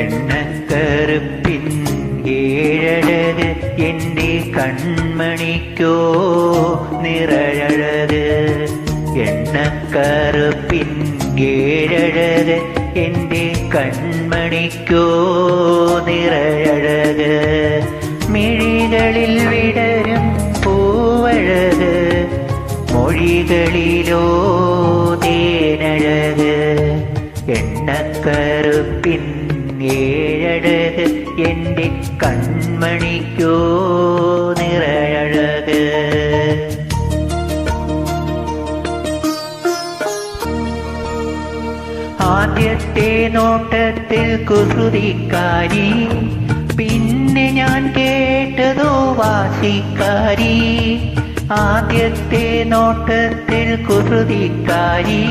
എണ്ണക്കറുപ്പിൻ ഏഴഴക് എൻ്റെ കൺമണിക്കോ നിറഴഴക്. എണ്ണക്കറുപ്പിൻ ഏഴഴക് എൻ്റെ കൺമണിക്കോ നിറഴഴക്. മിഴികളിൽ വിടരും പൂവഴക്, മൊഴികളിലോ തേനഴക്. എണ്ണക്കറുപ്പിൻ ഏഴഴക് എൻ്റെ കൺമണിക്കോ നിറഴഴക്. ആദ്യത്തെ നോട്ടത്തിൽ കുസൃതിക്കാരി, പിന്നെ ഞാൻ കേട്ടതോ വാശിക്കാരി. ആദ്യത്തെ നോട്ടത്തിൽ കുസൃതിക്കാരി,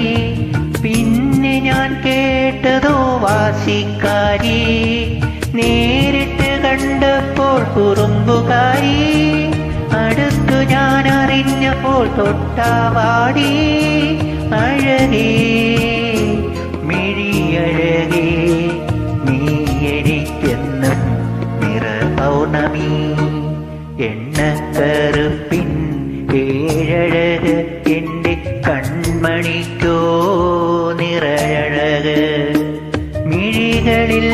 പിന്നെ ഞാൻ കേട്ടതോ വാശിക്കാരി. നേരിട്ട് കണ്ടപ്പോൾ കുറുമ്പുകാരി, അടുത്തു ഞാൻ അറിഞ്ഞപ്പോൾ തൊട്ടാവാടി. അഴകേ മിഴിയഴകേ നീ എനിക്കെന്നും നിറപൗർണമി. എണ്ണക്കറുപ്പിൻ ഏഴഴക് എൻ്റെ കൺമണിക്കോ നിറഴഴക്. മിഴികളിൽ